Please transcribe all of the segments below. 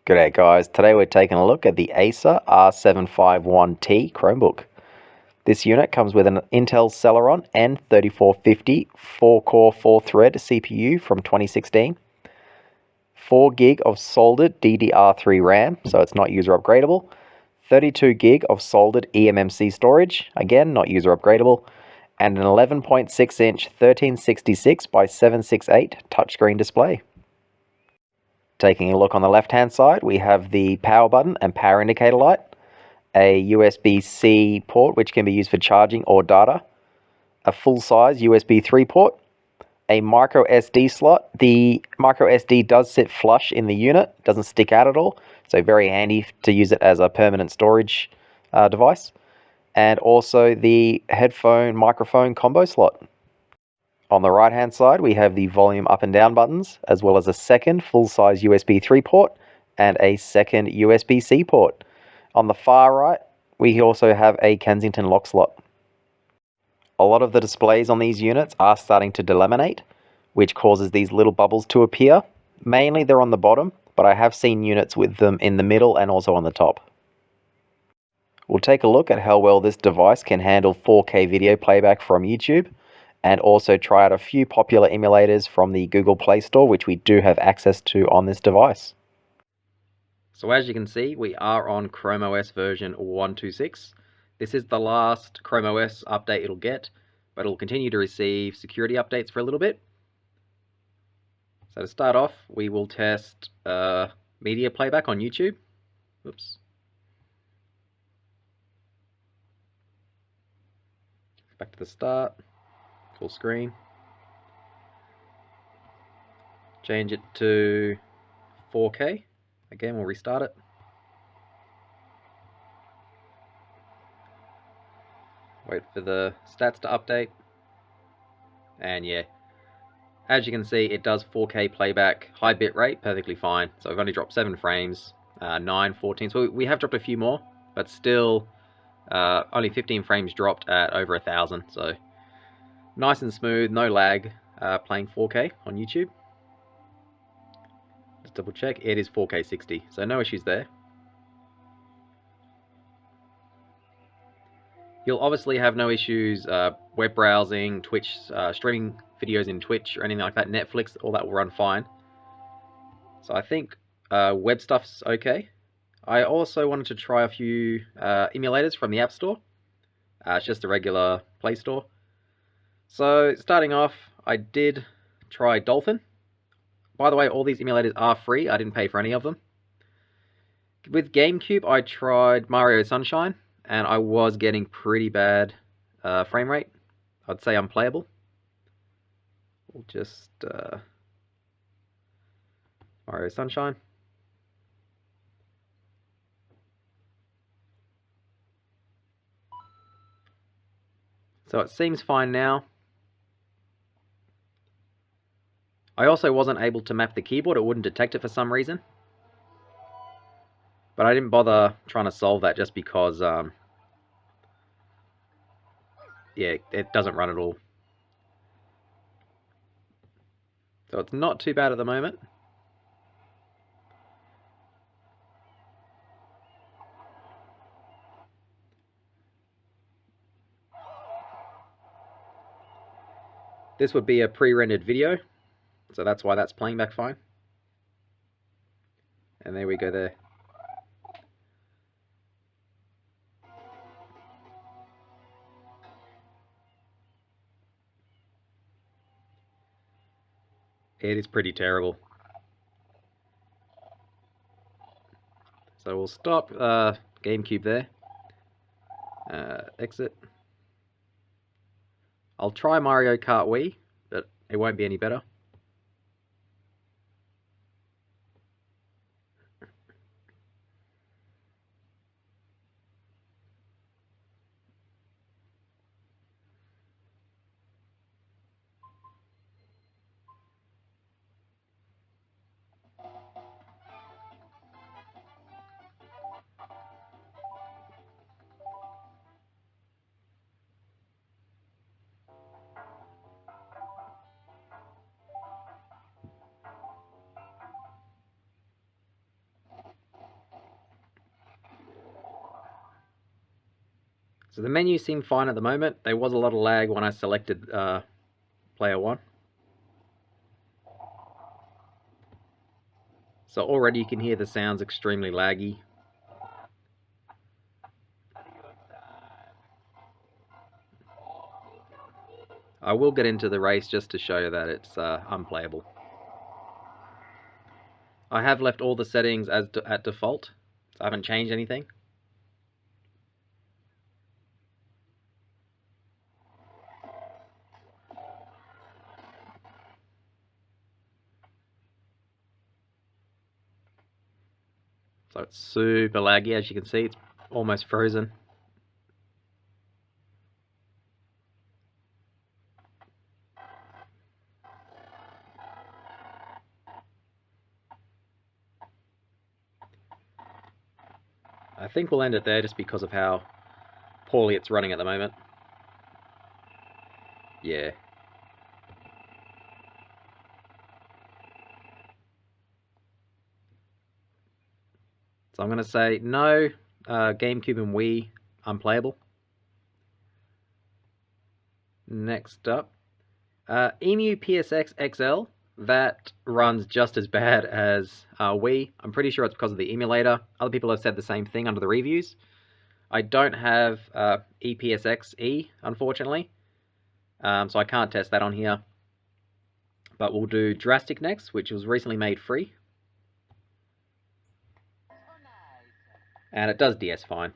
G'day guys, today we're taking a look at the Acer R751T Chromebook. This unit comes with an Intel Celeron N3450 4-core 4-thread CPU from 2016, 4 gig of soldered DDR3 RAM, so it's not user upgradable, 32 gig of soldered eMMC storage, again not user upgradable, and an 11.6 inch 1366 by 768 touchscreen display. Taking a look on the left hand side, we have the power button and power indicator light, a USB-C port which can be used for charging or data, a full-size USB 3 port, a micro SD slot. The micro SD does sit flush in the unit, doesn't stick out at all, so very handy to use it as a permanent storage device, and also the headphone microphone combo slot. On the right hand side, we have the volume up and down buttons, as well as a second full-size USB 3 port and a second USB-C port. On the far right, we also have a Kensington lock slot. A lot of the displays on these units are starting to delaminate, which causes these little bubbles to appear. Mainly they're on the bottom, but I have seen units with them in the middle and also on the top. We'll take a look at how well this device can handle 4K video playback from YouTube, and also try out a few popular emulators from the Google Play Store, which we do have access to on this device. So as you can see, we are on Chrome OS version 126. This is the last Chrome OS update it'll get, but it'll continue to receive security updates for a little bit. So to start off, we will test media playback on YouTube. Oops. Back to the start. Full screen. Change it to 4K. Again, we'll restart it. Wait for the stats to update. And yeah, as you can see, it does 4K playback, high bit rate, perfectly fine. So we've only dropped 7 frames, 9, 14. So we have dropped a few more, but still only 15 frames dropped at over 1,000. So nice and smooth, no lag, playing 4K on YouTube. Let's double check, it is 4K 60, so no issues there. You'll obviously have no issues web browsing, Twitch, streaming videos in Twitch or anything like that, Netflix, all that will run fine. So I think web stuff's okay. I also wanted to try a few emulators from the App Store. It's just a regular Play Store. So starting off, I did try Dolphin. By the way, all these emulators are free. I didn't pay for any of them. With Gamecube, I tried Mario Sunshine, and I was getting pretty bad frame rate. I'd say unplayable. We'll just Mario Sunshine. So it seems fine now. I also wasn't able to map the keyboard, it wouldn't detect it for some reason. But I didn't bother trying to solve that just because, yeah, it doesn't run at all. So it's not too bad at the moment. This would be a pre-rendered video, so that's why that's playing back fine. And there we go there. It is pretty terrible. So we'll stop Gamecube there. Exit. I'll try Mario Kart Wii, but it won't be any better. So the menus seem fine at the moment. There was a lot of lag when I selected player 1. So already you can hear the sounds extremely laggy. I will get into the race just to show you that it's unplayable. I have left all the settings as at default, so I haven't changed anything. So it's super laggy, as you can see, it's almost frozen. I think we'll end it there just because of how poorly it's running at the moment. Yeah. So I'm going to say no, Gamecube and Wii, unplayable. Next up, Emu PSX XL, that runs just as bad as Wii. I'm pretty sure it's because of the emulator. Other people have said the same thing under the reviews. I don't have EPSXE, unfortunately, so I can't test that on here. But we'll do Drastic next, which was recently made free. And it does DS fine.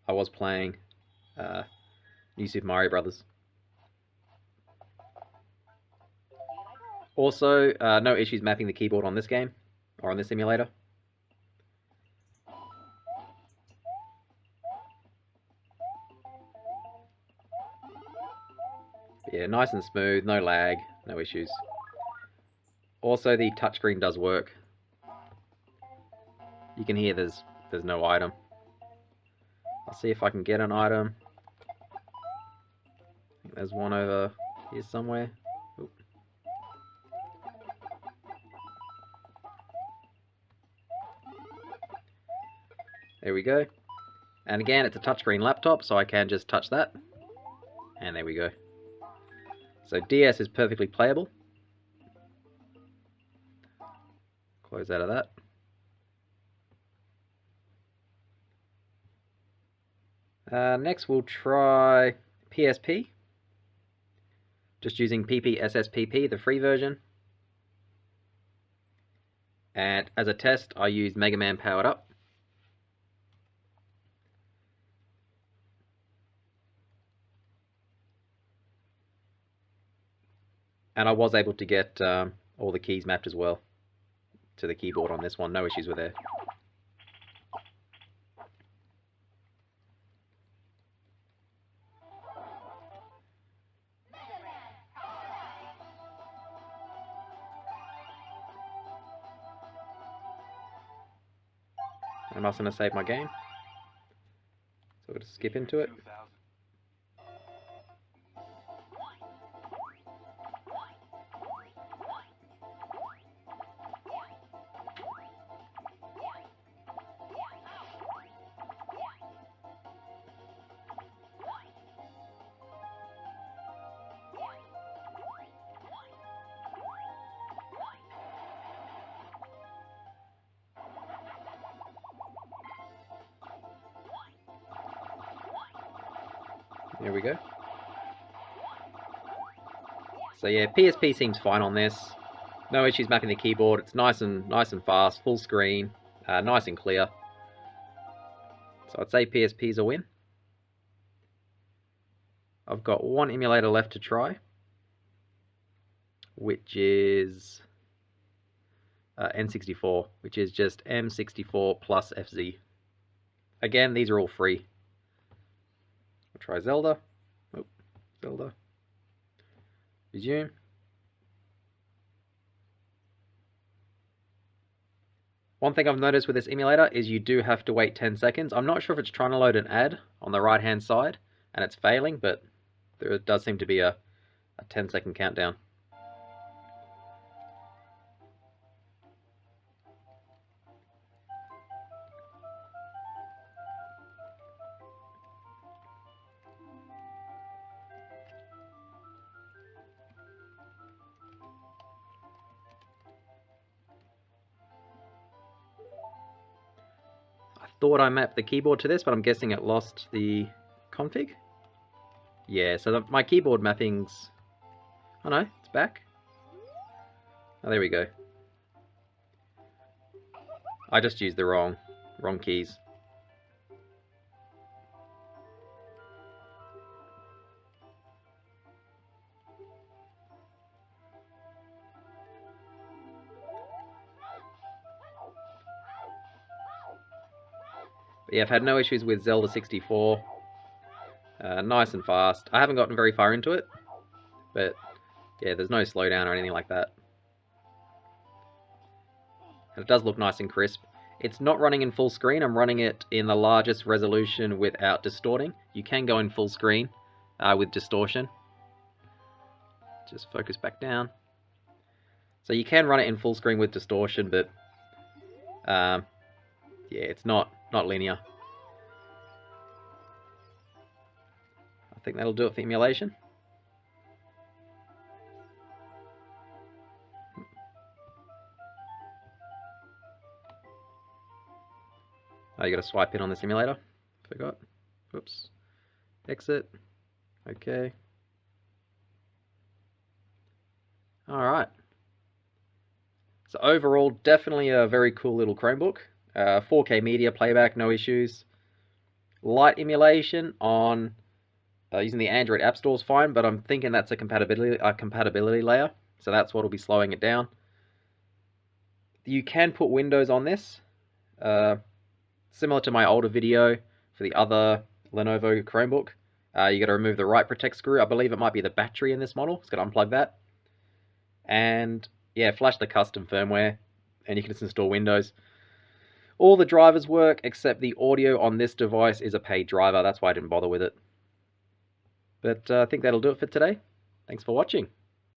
I was playing New Super Mario Brothers. Also, no issues mapping the keyboard on this game, or on this emulator. Yeah, nice and smooth, no lag, no issues. Also, the touchscreen does work. You can hear there's no item. I'll see if I can get an item. I think there's one over here somewhere. Oop. There we go. And again, it's a touchscreen laptop, so I can just touch that. And there we go. So DS is perfectly playable. Close out of that. Next we'll try PSP. Just using PPSSPP, the free version. And as a test, I used Mega Man Powered Up. And I was able to get all the keys mapped as well to the keyboard on this one. No issues with there. I'm also going to save my game. So we'll just skip into it. There we go. So yeah, PSP seems fine on this. No issues mapping the keyboard. It's nice and fast, full screen, nice and clear. So I'd say PSP is a win. I've got one emulator left to try, which is N64, which is just M64Plus FZ. Again, these are all free. We'll try Zelda. Oh, Zelda. Resume. One thing I've noticed with this emulator is you do have to wait 10 seconds. I'm not sure if it's trying to load an ad on the right hand side and it's failing, but there does seem to be a 10-second countdown. thought I mapped the keyboard to this, but I'm guessing it lost the config. Yeah, so my keyboard mapping's... Oh no, it's back. Oh, there we go. I just used the wrong keys. But yeah, I've had no issues with Zelda 64. Nice and fast. I haven't gotten very far into it, but yeah, there's no slowdown or anything like that. And it does look nice and crisp. It's not running in full screen. I'm running it in the largest resolution without distorting. You can go in full screen with distortion. Just focus back down. So you can run it in full screen with distortion, but yeah, it's not linear. I think that'll do it for emulation. Oh, you got to swipe in on the simulator. Forgot. Whoops. Exit. Okay. Alright. So overall, definitely a very cool little Chromebook. 4K media playback, no issues. Light emulation on using the Android App Store is fine, but I'm thinking that's a compatibility layer, so that's what will be slowing it down. You can put Windows on this, similar to my older video for the other Lenovo Chromebook. You got to remove the write protect screw. I believe it might be the battery in this model. It's got to unplug that, and yeah, flash the custom firmware, and you can just install Windows. All the drivers work, except the audio on this device is a paid driver. That's why I didn't bother with it. But I think that'll do it for today. Thanks for watching.